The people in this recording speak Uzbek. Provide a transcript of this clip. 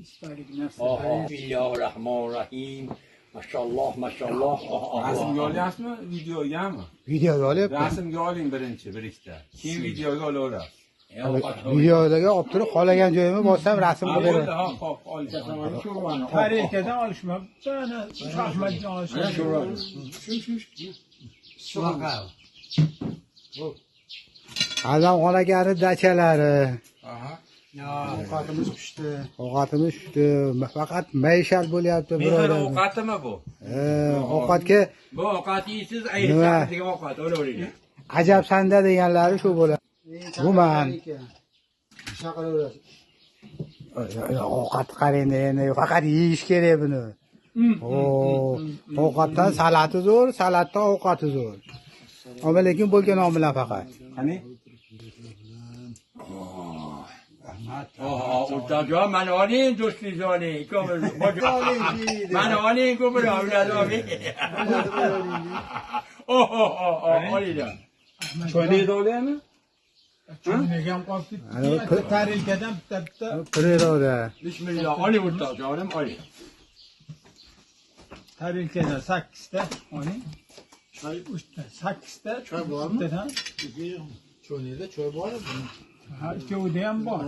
Bismillahirrahmanirrahim. Maşallah, maşallah. Rasmga olyapsizmi, videoga mi? Videoga olyapman. Rasmga oling birinchi birikta. Keyin videoga olaverasiz. Videoga olib turib, qolagan joyimni bossam rasm qilib beraman. Ha, hop, olasan. Tarikadan olishmabdi. Ana Ahmadjon Azamxon akani dachalari. Aha. ovqatimiz pishdi. Ovqatimiz pishdi. Faqat maishal bo'lyapti Mehri birodar. ovqatimi bu? Ovqatga Bu ovqat yeysiz, ayirsangiz ovqat, o'laveringlar. ajabsanda deganlari shu bo'ladi. Guman. Ovqat qarang endi faqat yeyish kerak buni. Ovqatdan salati zo'r, salatdan ovqati zo'r. Ammo lekin bo'lgan omillar faqat. Qani? O'rtajon, mana oling, do'stingiz oling. Ikkomiz. Mana oling, ko'pini avlod oling. Olinglar. Choyni olaymi? Cho'ynagam qolib ketdi. Tarikadan bitta Priroda. Bismillah, oling o'rtajonim, oling. tarikadan 8 ta oling. 8 ta choy bormi? Cho'ynada choy bormi? Ha, ikkovida ham bor.